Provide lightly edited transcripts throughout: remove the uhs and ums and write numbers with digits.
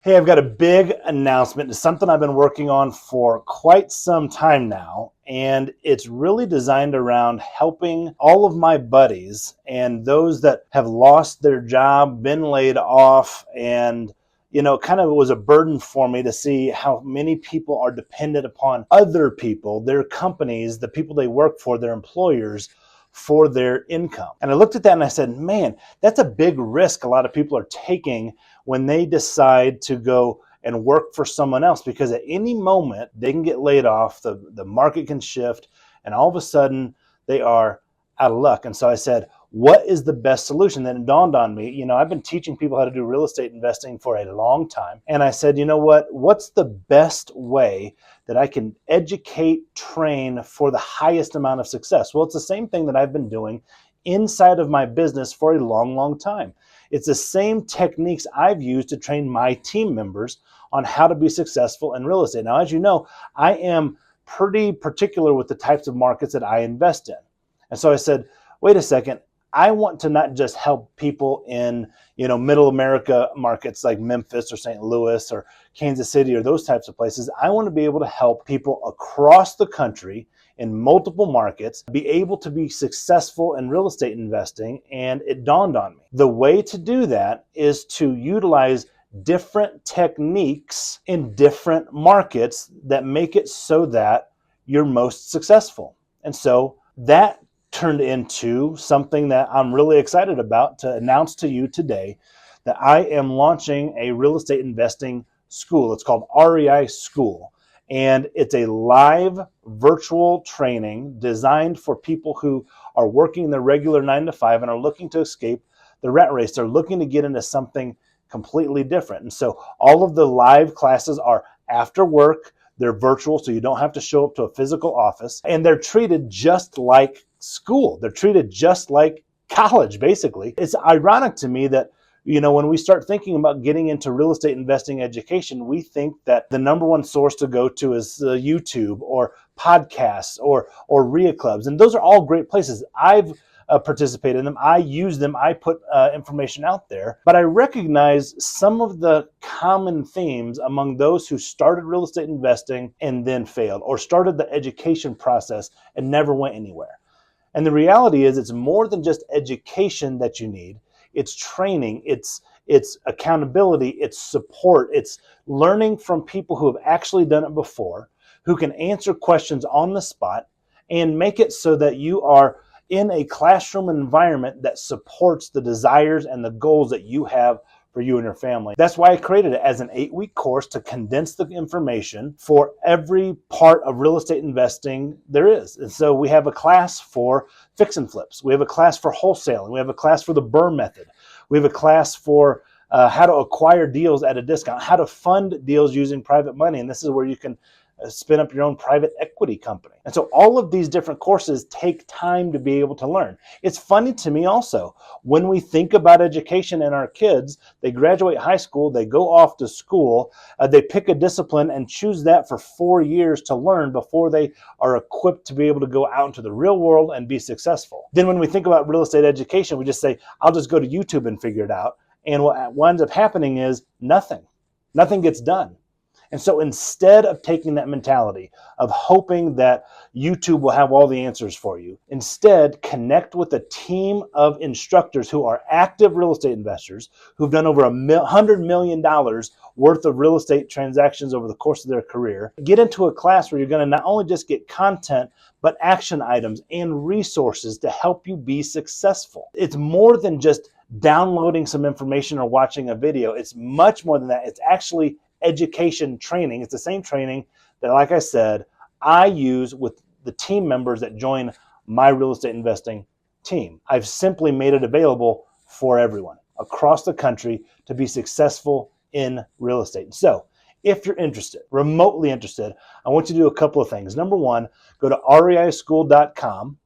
Hey, I've got a big announcement. It's something I've been working on for quite some time now, and it's really designed around helping all of my buddies and those that have lost their job, been laid off, and kind of was a burden for me to see how many people are dependent upon other people, their companies, the people they work for, their employers, for their income. And I looked at that and I said, man, that's a big risk a lot of people are taking when they decide to go and work for someone else, because at any moment they can get laid off, the market can shift, and all of a sudden they are out of luck. And so I said, what is the best solution? Then it dawned on me, I've been teaching people how to do real estate investing for a long time. And I said, what's the best way that I can educate, train for the highest amount of success? Well, it's the same thing that I've been doing inside of my business for a long, long time. It's the same techniques I've used to train my team members on how to be successful in real estate. Now, as you know, I am pretty particular with the types of markets that I invest in. And so I said, wait a second, I want to not just help people in, middle America markets like Memphis or St. Louis or Kansas City or those types of places. I want to be able to help people across the country in multiple markets be able to be successful in real estate investing. And it dawned on me, the way to do that is to utilize different techniques in different markets that make it so that you're most successful. And so that turned into something that I'm really excited about to announce to you today, that I am launching a real estate investing school. It's called REI School. And it's a live virtual training designed for people who are working their regular 9 to 5 and are looking to escape the rat race. They're looking to get into something completely different. And so all of the live classes are after work. They're virtual, so you don't have to show up to a physical office. And they're treated just like school. They're treated just like college, basically. It's ironic to me that when we start thinking about getting into real estate investing education, we think that the number one source to go to is YouTube or podcasts or REIA clubs. And those are all great places. I've participated in them. I use them. I put information out there. But I recognize some of the common themes among those who started real estate investing and then failed, or started the education process and never went anywhere. And the reality is, it's more than just education that you need. It's training, it's accountability, it's support, it's learning from people who have actually done it before, who can answer questions on the spot and make it so that you are in a classroom environment that supports the desires and the goals that you have for you and your family. That's why I created it as an 8-week course to condense the information for every part of real estate investing there is. And so we have a class for fix and flips. We have a class for wholesaling. We have a class for the BRRRR method. We have a class for how to acquire deals at a discount, how to fund deals using private money. And this is where you can spin up your own private equity company. And so all of these different courses take time to be able to learn. It's funny to me also, when we think about education and our kids, they graduate high school, they go off to school, they pick a discipline and choose that for 4 years to learn before they are equipped to be able to go out into the real world and be successful. Then when we think about real estate education, we just say, I'll just go to YouTube and figure it out. And what ends up happening is nothing gets done. And so instead of taking that mentality of hoping that YouTube will have all the answers for you, instead connect with a team of instructors who are active real estate investors who've done over $100 million worth of real estate transactions over the course of their career. Get into a class where you're going to not only just get content, but action items and resources to help you be successful. It's more than just downloading some information or watching a video. It's much more than that. It's actually education training. It's the same training that, like I said, I use with the team members that join my real estate investing team. I've simply made it available for everyone across the country to be successful in real estate. So if you're interested, remotely interested, I want you to do a couple of things. Number one, go to reischool.com,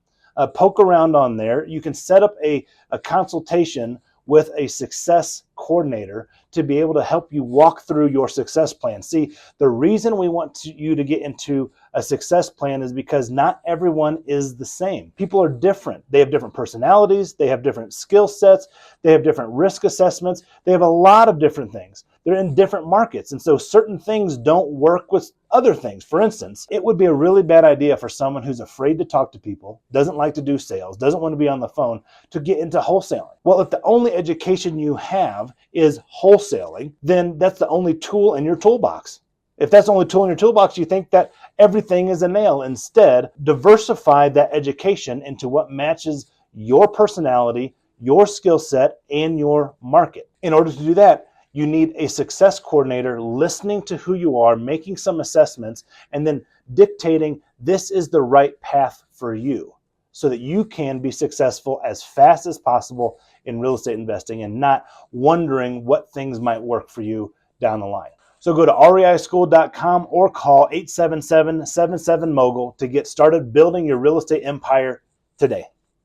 poke around on there. You can set up a consultation with a success coordinator to be able to help you walk through your success plan. See, the reason we want you to get into a success plan is because not everyone is the same. People are different. They have different personalities. They have different skill sets. They have different risk assessments. They have a lot of different things They're in different markets. And so certain things don't work with other things. For instance, it would be a really bad idea for someone who's afraid to talk to people, doesn't like to do sales, doesn't want to be on the phone, to get into wholesaling. Well, if the only education you have is wholesaling, then that's the only tool in your toolbox. If that's the only tool in your toolbox, you think that everything is a nail. Instead, diversify that education into what matches your personality, your skill set, and your market. In order to do that, you need a success coordinator listening to who you are, making some assessments, and then dictating this is the right path for you so that you can be successful as fast as possible in real estate investing and not wondering what things might work for you down the line. So go to reischool.com or call 877-77-MOGUL to get started building your real estate empire today.